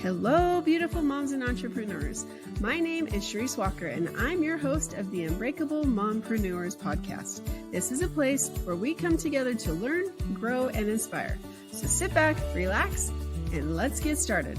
Hello, beautiful moms and entrepreneurs. My name is Charisse Walker, and I'm your host of the Unbreakable Mompreneurs podcast. This is a place where we come together to learn, grow, and inspire. So sit back, relax, and let's get started.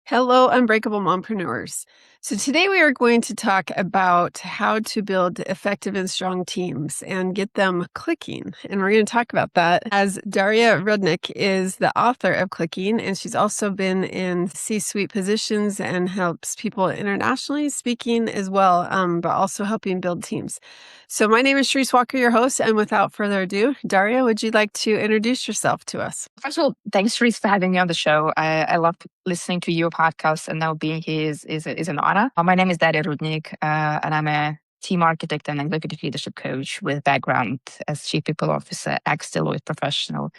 Hello, Unbreakable Mompreneurs. So today we are going to talk about how to build effective and strong teams and get them clicking. And we're going to talk about that as Daria Rudnick is the author of Clicking, and she's also been in C-suite positions and helps people internationally speaking as well, but also helping build teams. So my name is Charisse Walker, your host, and without further ado, Daria, would you like to introduce yourself to us? First of all, thanks, Charisse, for having me on the show. I love listening to your podcast, and now being here is an honor. My name is Daria Rudnick, and I'm a team architect and executive leadership coach with background as chief people officer, ex-Deloitte professional.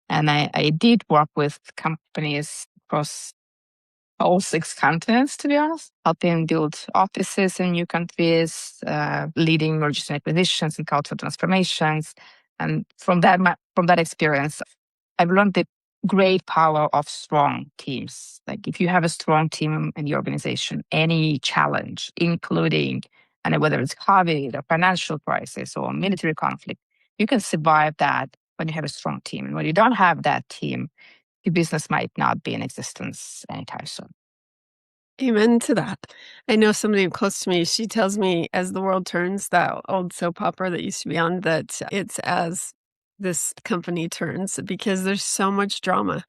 And I did work with companies across all 6 continents, to be honest, helping build offices in new countries, leading mergers and acquisitions and cultural transformations. And from that experience, I've learned the great power of strong teams. Like if you have a strong team in the organization, any challenge, including, and whether it's COVID or financial crisis or military conflict, you can survive that when you have a strong team. And when you don't have that team, your business might not be in existence anytime soon. Amen to that. I know somebody close to me, she tells me as the world turns, that old soap opera that used to be on, that it's as this company turns because there's so much drama.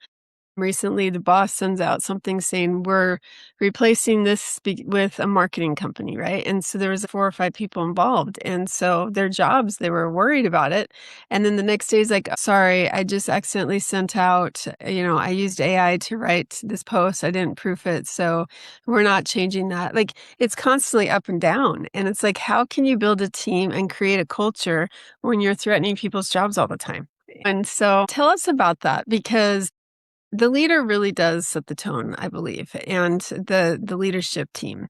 Recently, the boss sends out something saying we're replacing this with a marketing company, right? And so there was 4 or 5 people involved. And so their jobs, they were worried about it. And then the next day is like, sorry, I just accidentally sent out, I used AI to write this post. I didn't proof it. So we're not changing that. Like it's constantly up and down. And it's like, how can you build a team and create a culture when you're threatening people's jobs all the time? And so tell us about that, because the leader really does set the tone, I believe, and the leadership team.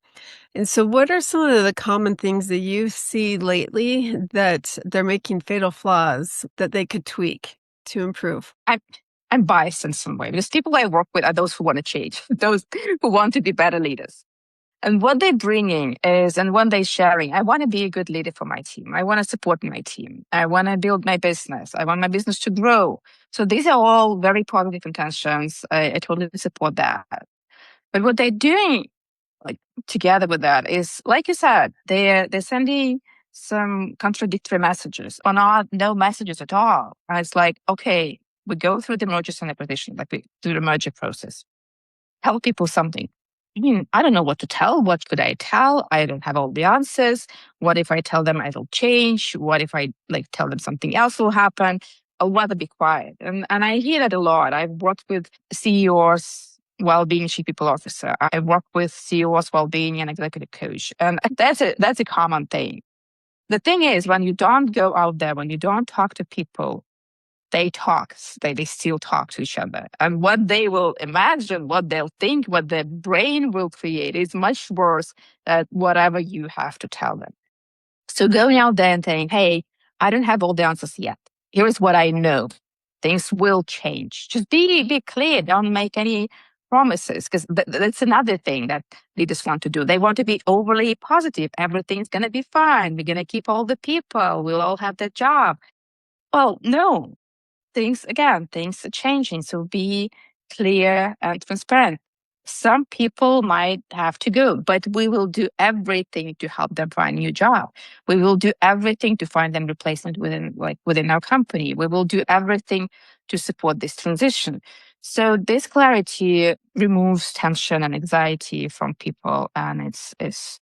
And so what are some of the common things that you see lately that they're making fatal flaws that they could tweak to improve? I'm biased in some way because people I work with are those who want to change, those who want to be better leaders. And what they're bringing is, and when they're sharing, I want to be a good leader for my team. I want to support my team. I want to build my business. I want my business to grow. So these are all very positive intentions. I totally support that. But what they're doing, like together with that, is like you said, they're sending some contradictory messages or no messages at all. And it's like, okay, we go through the mergers and acquisition, like we do the merger process. Tell people something. I don't know what to tell. What could I tell? I don't have all the answers. What if I tell them it'll change? What if I tell them something else will happen? I'd rather be quiet. And I hear that a lot. I've worked with CEOs while being chief people officer. I work with CEOs while being an executive coach. And that's a common thing. The thing is, when you don't go out there, when you don't talk to people, they still talk to each other. And what they will imagine, what they'll think, what their brain will create is much worse than whatever you have to tell them. So going out there and saying, hey, I don't have all the answers yet. Here's what I know. Things will change. Just be clear. Don't make any promises, because that's another thing that leaders want to do. They want to be overly positive. Everything's going to be fine. We're going to keep all the people. We'll all have their job. Well, no. Things are changing. So be clear and transparent. Some people might have to go, but we will do everything to help them find a new job. We will do everything to find them replacement within our company. We will do everything to support this transition. So this clarity removes tension and anxiety from people, and it's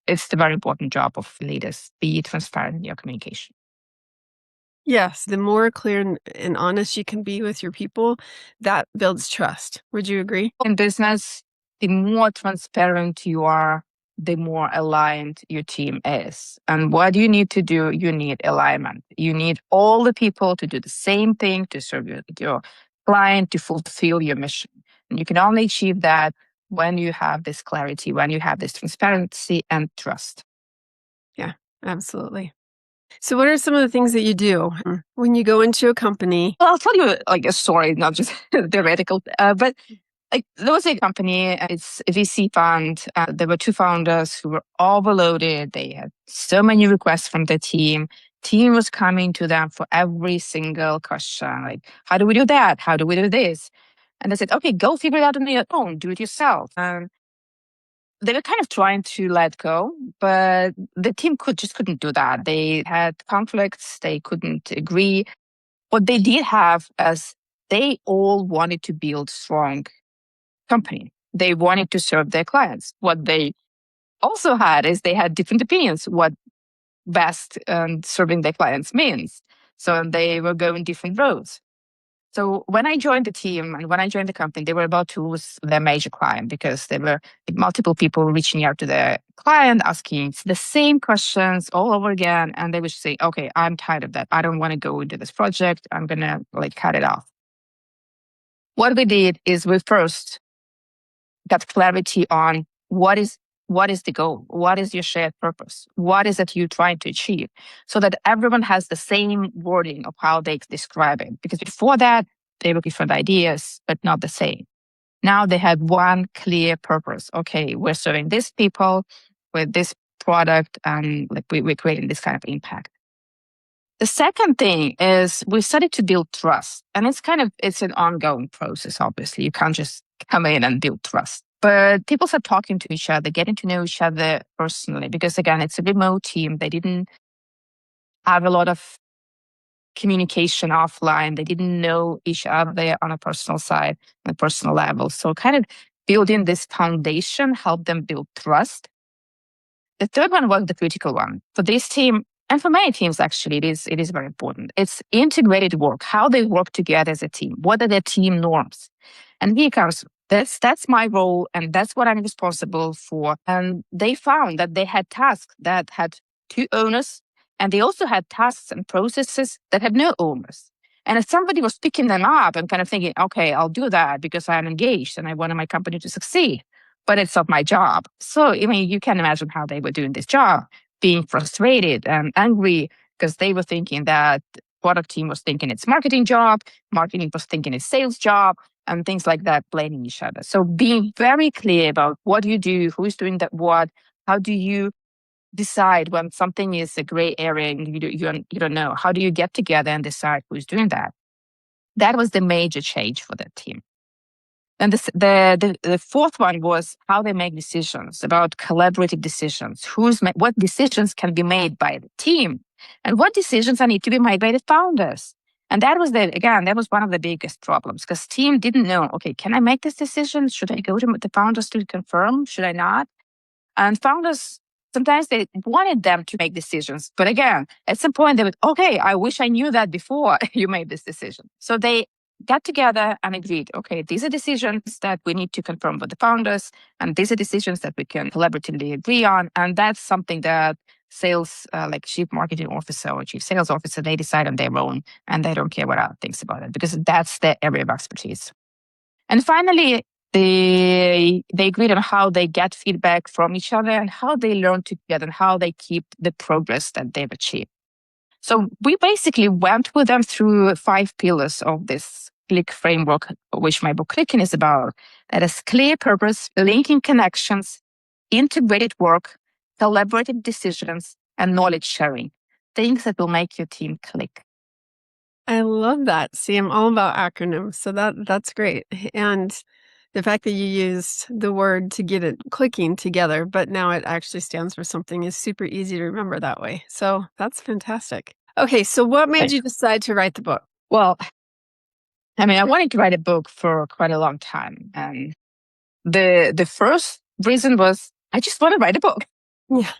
the very important job of leaders. Be transparent in your communication. Yes, the more clear and honest you can be with your people, that builds trust. Would you agree? In business, the more transparent you are, the more aligned your team is. And what you need to do, you need alignment. You need all the people to do the same thing, to serve your client, to fulfill your mission. And you can only achieve that when you have this clarity, when you have this transparency and trust. Yeah, absolutely. So what are some of the things that you do when you go into a company? Well, I'll tell you like a story, not just theoretical. But like there was a company, it's a VC fund. There were two founders who were overloaded. They had so many requests from the team. Team was coming to them for every single question, like how do we do that? How do we do this? And they said, okay, go figure it out on your own. Do it yourself. They were kind of trying to let go, but the team couldn't do that. They had conflicts. They couldn't agree. What they did have is they all wanted to build strong company. They wanted to serve their clients. What they also had is they had different opinions what best serving their clients means. So they were going different roads. So when I joined the team and when I joined the company, they were about to lose their major client because there were multiple people reaching out to their client, asking the same questions all over again. And they would say, okay, I'm tired of that. I don't want to go into this project. I'm going to cut it off. What we did is we first got clarity on what is the goal? What is your shared purpose? What is it you're trying to achieve? So that everyone has the same wording of how they describe it. Because before that, they were different ideas, but not the same. Now they had one clear purpose. Okay, we're serving these people with this product and we're creating this kind of impact. The second thing is we started to build trust. And it's an ongoing process, obviously. You can't just come in and build trust. But people start talking to each other, getting to know each other personally, because again, it's a remote team. They didn't have a lot of communication offline. They didn't know each other on a personal side, on a personal level. So kind of building this foundation helped them build trust. The third one was the critical one. For this team, and for many teams, actually, it is very important. It's integrated work, how they work together as a team. What are their team norms? And here comes, that's my role, and that's what I'm responsible for. And they found that they had tasks that had two owners, and they also had tasks and processes that had no owners. And if somebody was picking them up and kind of thinking, okay, I'll do that because I'm engaged and I want my company to succeed, but it's not my job. So, I mean, you can imagine how they were doing this job, being frustrated and angry because they were thinking that product team was thinking it's marketing job, marketing was thinking it's sales job, and things like that, blaming each other. So being very clear about what you do, who's doing that what, how do you decide when something is a gray area and you don't know, how do you get together and decide who's doing that? That was the major change for the team. And the fourth one was how they make decisions, about collaborative decisions. What decisions can be made by the team and what decisions need to be made by the founders. And that was that was one of the biggest problems because team didn't know, okay, can I make this decision? Should I go to the founders to confirm? Should I not? And founders, sometimes they wanted them to make decisions. But again, at some point they would, okay, I wish I knew that before you made this decision. So they got together and agreed, okay, these are decisions that we need to confirm with the founders, and these are decisions that we can collaboratively agree on. And that's something that sales, like chief marketing officer or chief sales officer, they decide on their own, and they don't care what other thinks about it because that's their area of expertise. And finally, they agreed on how they get feedback from each other and how they learn together and how they keep the progress that they've achieved. So we basically went with them through 5 pillars of this Click framework, which my book Clicking is about. That is clear purpose, linking connections, integrated work, collaborative decisions, and knowledge sharing. Things that will make your team click. I love that. See, I'm all about acronyms, so that's great. And the fact that you used the word to get it clicking together, but now it actually stands for something is super easy to remember that way. So that's fantastic. Okay, so what made you decide to write the book? Well, I mean, I wanted to write a book for quite a long time. And the first reason was I just want to write a book. Yeah.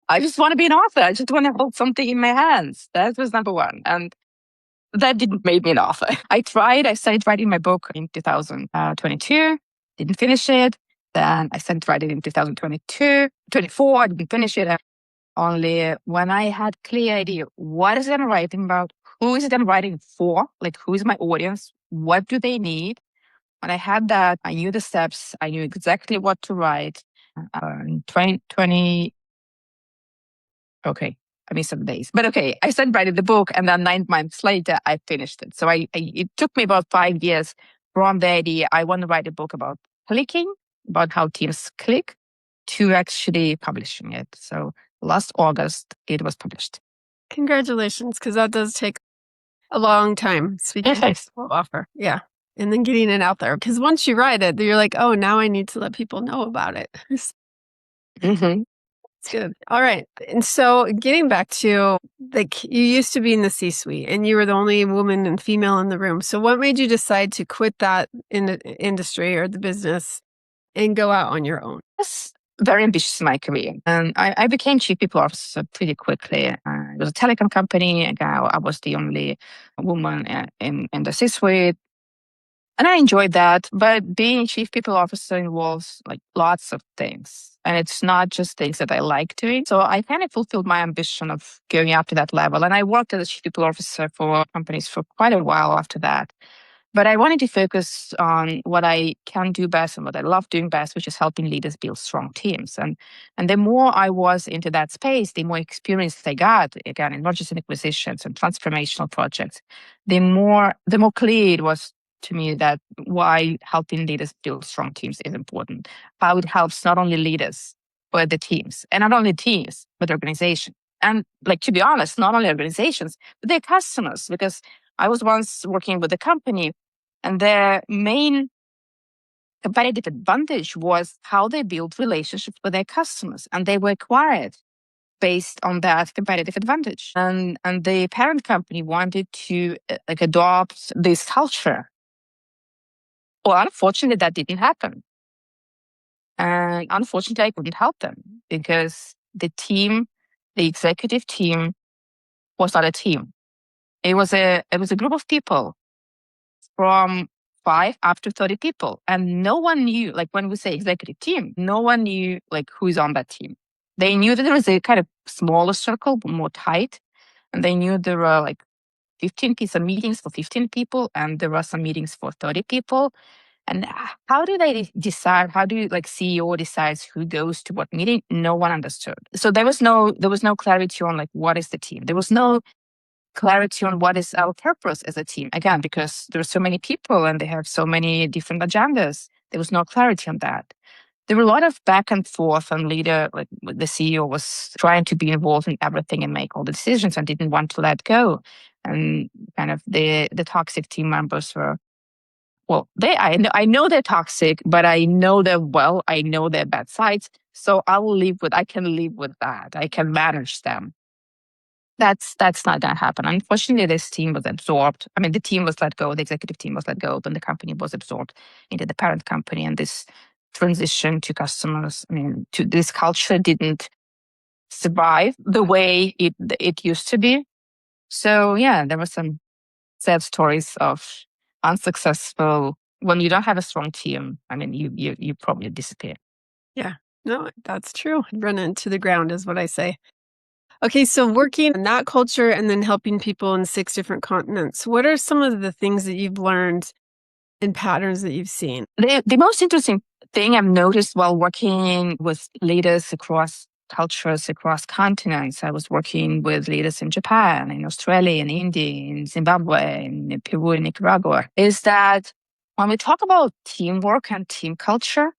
I just want to be an author. I just want to hold something in my hands. That was number one. And that didn't make me an author. I started writing my book in 2022, didn't finish it. Then I started writing in 24, I didn't finish it. Only when I had clear idea, what is it I'm writing about? Who is it I'm writing for? Like, who is my audience? What do they need? When I had that, I knew the steps. I knew exactly what to write. In 2020, okay. some days. But okay, I started writing the book, and then 9 months later, I finished it. So it took me about 5 years from the idea I want to write a book about clicking, about how teams click, to actually publishing it. So last August, it was published. Congratulations, because that does take a long time. Speaking Yes. of offer. Yeah. And then getting it out there. Because once you write it, you're like, oh, now I need to let people know about it. Mm-hmm. It's good. All right. And so getting back to like you used to be in the C-suite and you were the only woman and female in the room. So what made you decide to quit that in the industry or the business and go out on your own? Was very ambitious in my career. And I became chief people officer pretty quickly. It was a telecom company. And I was the only woman in the C-suite. And I enjoyed that. But being chief people officer involves like lots of things. And it's not just things that I like doing. So I kind of fulfilled my ambition of going up to that level. And I worked as a chief people officer for companies for quite a while after that. But I wanted to focus on what I can do best and what I love doing best, which is helping leaders build strong teams. And the more I was into that space, the more experience I got, again, in mergers and acquisitions and transformational projects, the more clear it was to me that why helping leaders build strong teams is important. How it helps not only leaders, but the teams. And not only teams, but organizations. And like, to be honest, not only organizations, but their customers, because I was once working with a company and their main competitive advantage was how they built relationships with their customers. And they were acquired based on that competitive advantage. And the parent company wanted to adopt this culture. Well, unfortunately, that didn't happen. And unfortunately, I couldn't help them because the executive team was not a team. It was a group of people from 5 up to 30 people. And no one knew, like when we say executive team, no one knew like who's on that team. They knew that there was a kind of smaller circle, but more tight. And they knew there were like 15 some meetings for 15 people, and there were some meetings for 30 people. And how do they decide? How do like CEO decides who goes to what meeting? No one understood. So there was no clarity on like what is the team. There was no clarity on what is our purpose as a team. Again, because there are so many people and they have so many different agendas. There was no clarity on that. There were a lot of back and forth, and leader, like the CEO, was trying to be involved in everything and make all the decisions and didn't want to let go. And kind of the toxic team members were, well, I know they're toxic, but I know them well. I know their bad sides. So I can live with that. I can manage them. That's not going to happen. Unfortunately, this team was absorbed. I mean, the team was let go, the executive team was let go, but the company was absorbed into the parent company. And this transition to customers, I mean, to this culture didn't survive the way it used to be. So yeah, there were some sad stories of unsuccessful. When you don't have a strong team, I mean, you probably disappear. Yeah. No, that's true. Run into the ground is what I say. Okay, so working in that culture and then helping people in 6 different continents, what are some of the things that you've learned and patterns that you've seen? The most interesting thing I've noticed while working with leaders across cultures, across continents, I was working with leaders in Japan, in Australia, in India, in Zimbabwe, in Peru, in Nicaragua, is that when we talk about teamwork and team culture,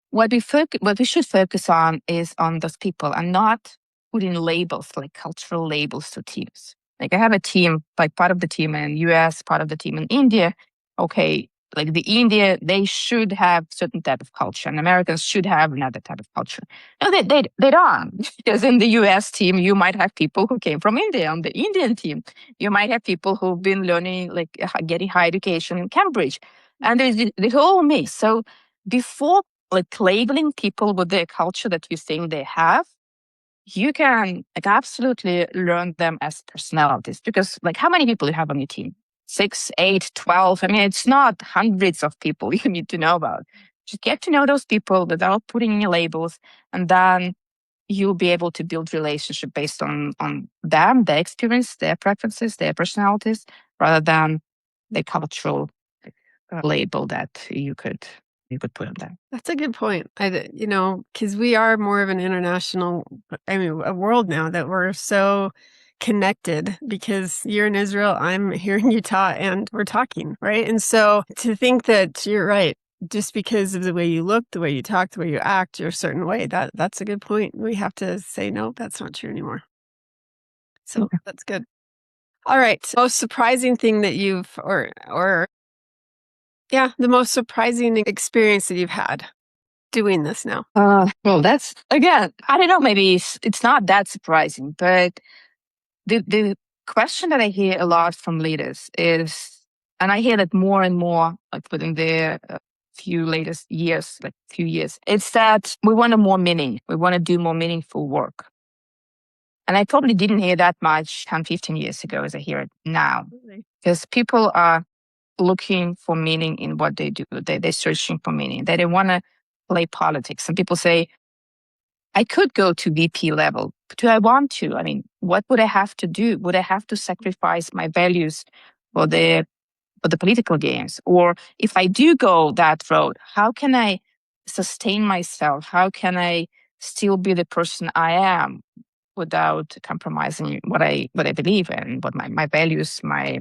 what we should focus on is on those people and not putting labels, like cultural labels to teams. Like I have a team, like part of the team in US, part of the team in India. Okay, like the India, they should have certain type of culture, and Americans should have another type of culture. No, they don't. Because in the US team, you might have people who came from India. On the Indian team, you might have people who've been learning, like getting high education in Cambridge. And there's the whole mix. So before like labeling people with their culture that you think they have, you can like absolutely learn them as personalities. Because like how many people you have on your team? 6, 8, 12. I mean, it's not hundreds of people you need to know about. Just get to know those people without putting any labels, and then you'll be able to build relationship based on them, their experience, their preferences, their personalities, rather than the cultural label that you could You could put them there. That's a good point. Because we are more of an international, a world now that we're so connected because you're in Israel, I'm here in Utah, and we're talking, right? And so to think that you're right, just because of the way you look, the way you talk, the way you act, you're a certain way, that's a good point. We have to say, no, that's not true anymore. So that's good. All right. Most surprising thing that the most surprising experience that you've had doing this now. Well, that's again, I don't know, maybe it's not that surprising, but the question that I hear a lot from leaders is, and I hear that more and more, like within the few years, it's that we want more meaning. We want to do more meaningful work. And I probably didn't hear that much 10, 15 years ago as I hear it now. Because people are looking for meaning in what they do. They're searching for meaning. They don't want to play politics. Some people say, I could go to VP level, but do I want to? I mean, what would I have to do? Would I have to sacrifice my values for the political gains? Or if I do go that road, how can I sustain myself? How can I still be the person I am without compromising what I believe in, what my values, my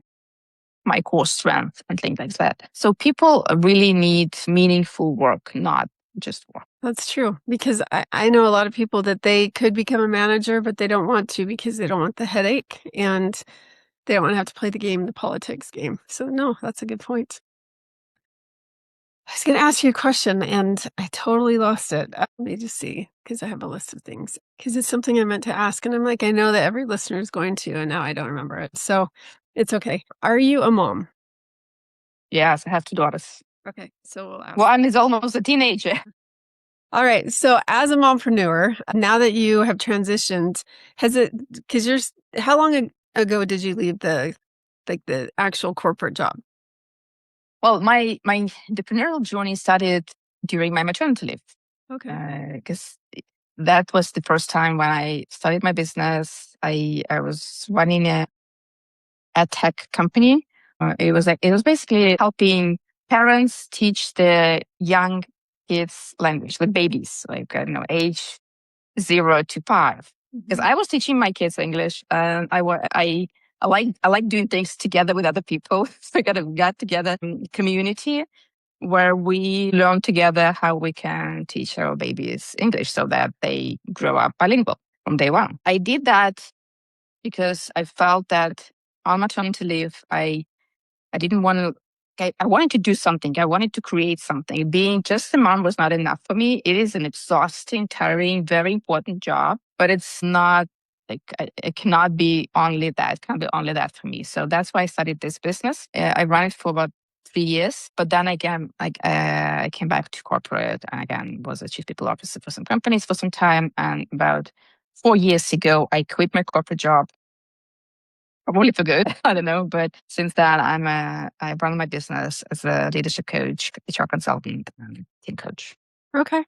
core strength and things like that. So people really need meaningful work, not just work. That's true, because I know a lot of people that they could become a manager, but they don't want to because they don't want the headache and they don't want to have to play the politics game. So no, that's a good point. I was going to ask you a question and I totally lost it. Let me just see, because I have a list of things, because it's something I meant to ask. And I'm like, I know that every listener is going to, and now I don't remember it. So it's okay. Are you a mom? Yes, I have 2 daughters. Okay, so we'll ask. One is almost a teenager. All right. So as a mompreneur, now that you have transitioned, how long ago did you leave the actual corporate job? Well, my entrepreneurial journey started during my maternity leave. Okay. Because that was the first time when I started my business. I was running a tech company. It was basically helping parents teach the young kids language, the babies, like I don't know, age 0 to 5. Because I was teaching my kids English, and I like doing things together with other people. So I kind of got together in a community where we learn together how we can teach our babies English so that they grow up bilingual from day one. I did that because I felt that on maternity leave, I didn't want to. I wanted to do something. I wanted to create something. Being just a mom was not enough for me. It is an exhausting, tiring, very important job, but it's not like it cannot be only that. It can't be only that for me. So that's why I started this business. I ran it for about 3 years, but then again, I came back to corporate and again was a chief people officer for some companies for some time. And about 4 years ago, I quit my corporate job. Probably for good. I don't know. But since then, I run my business as a leadership coach, HR consultant, and team coach. Okay.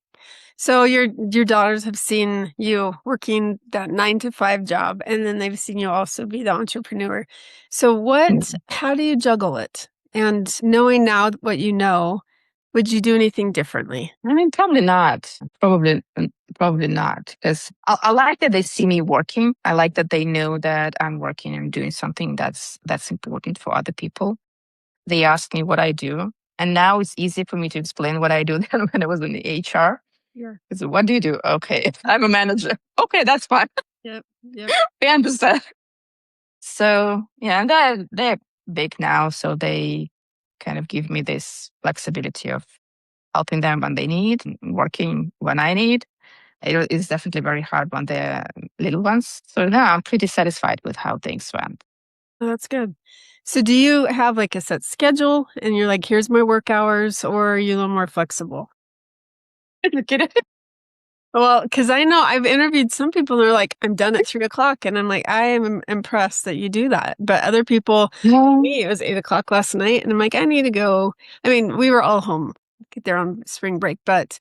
So your daughters have seen you working that 9 to 5 job, and then they've seen you also be the entrepreneur. So how do you juggle it? And knowing now what you know, would you do anything differently? I mean, probably not. Probably not. Because I like that they see me working. I like that they know that I'm working and doing something that's important for other people. They ask me what I do. And now it's easier for me to explain what I do than when I was in the HR. Yeah. So what do you do? Okay, I'm a manager. Okay, that's fine. Yep. We understand. So yeah, and they're big now, so they kind of give me this flexibility of helping them when they need, and working when I need. It is definitely very hard when they're little ones. So now I'm pretty satisfied with how things went. Oh, that's good. So do you have like a set schedule and you're like, here's my work hours, or are you a little more flexible? Get it? Well, because I know I've interviewed some people and they're like, I'm done at 3 o'clock. And I'm like, I am impressed that you do that. But other people, No. me, it was 8 o'clock last night. And I'm like, I need to go. I mean, we were all home, get there on spring break, but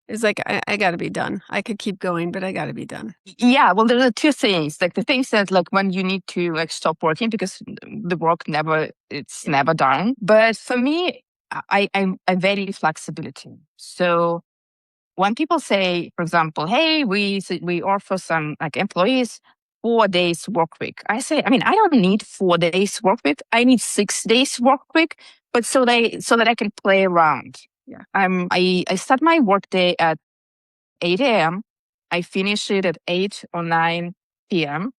it's like, I got to be done. I could keep going, but I got to be done. Yeah, well, there are two things. Like the things that like when you need to like stop working because the work never done. But for me, I value flexibility. So when people say, for example, hey, we offer some like employees 4 days work week, I say, I mean, I don't need 4 days work week. I need 6 days work week, but so that I can play around. Yeah. I start my work day at 8 a.m. I finish it at 8 or 9 p.m.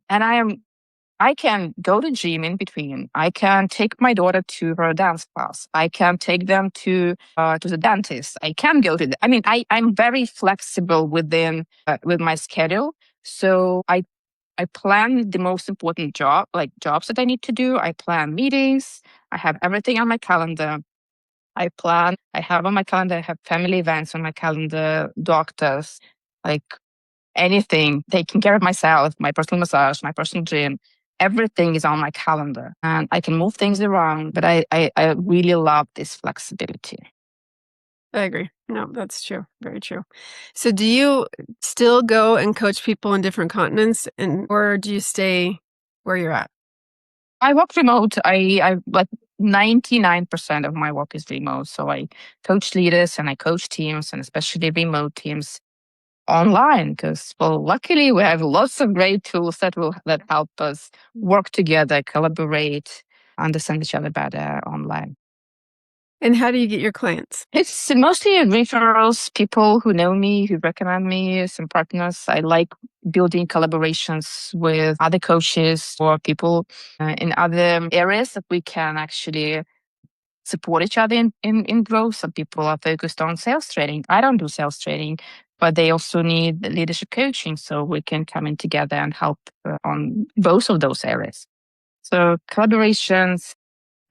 And I can go to gym in between. I can take my daughter to her dance class. I can take them to the dentist. I can go to I mean, I'm very flexible with my schedule. So I plan the most important jobs that I need to do. I plan meetings. I have everything on my calendar. I have on my calendar, I have family events on my calendar, doctors, like anything, taking care of myself, my personal massage, my personal gym, everything is on my calendar and I can move things around. But I really love this flexibility. I agree. No, that's true. Very true. So do you still go and coach people in different continents or do you stay where you're at? I work remote. I like 99% of my work is remote. So I coach leaders and I coach teams, and especially remote teams online, because, well, luckily we have lots of great tools that help us work together, collaborate, understand each other better online. And how do you get your clients? It's mostly referrals, people who know me, who recommend me, some partners. I like building collaborations with other coaches or people in other areas that we can actually support each other in growth. Some people are focused on sales training. I don't do sales training, but they also need leadership coaching. So we can come in together and help on both of those areas. So collaborations,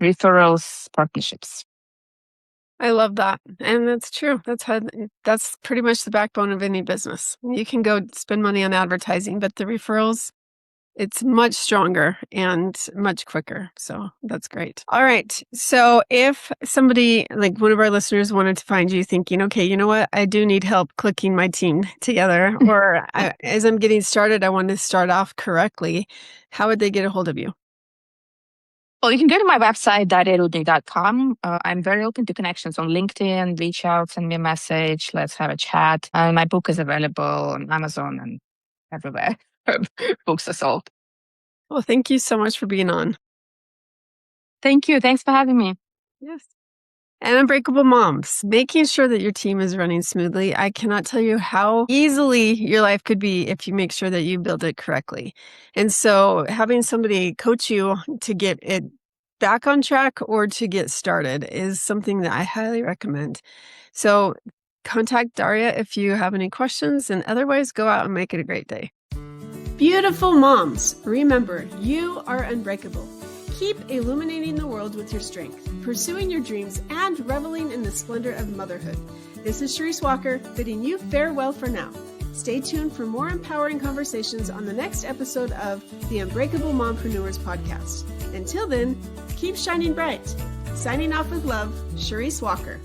referrals, partnerships. I love that. And that's true. That's pretty much the backbone of any business. You can go spend money on advertising, but the referrals, it's much stronger and much quicker. So that's great. All right. So if somebody, like one of our listeners, wanted to find you thinking, okay, you know what? I do need help clicking my team together, or as I'm getting started, I want to start off correctly. How would they get a hold of you? Well, you can go to my website, dariarudnick.com. I'm very open to connections on LinkedIn. Reach out, send me a message. Let's have a chat. My book is available on Amazon and everywhere books are sold. Well, thank you so much for being on. Thank you. Thanks for having me. Yes. And Unbreakable Moms, making sure that your team is running smoothly. I cannot tell you how easily your life could be if you make sure that you build it correctly. And so having somebody coach you to get it back on track or to get started is something that I highly recommend. So contact Daria if you have any questions, and otherwise go out and make it a great day. Beautiful moms, remember, you are unbreakable. Keep illuminating the world with your strength, pursuing your dreams, and reveling in the splendor of motherhood. This is Charisse Walker, bidding you farewell for now. Stay tuned for more empowering conversations on the next episode of the Unbreakable Mompreneurs podcast. Until then, keep shining bright. Signing off with love, Charisse Walker.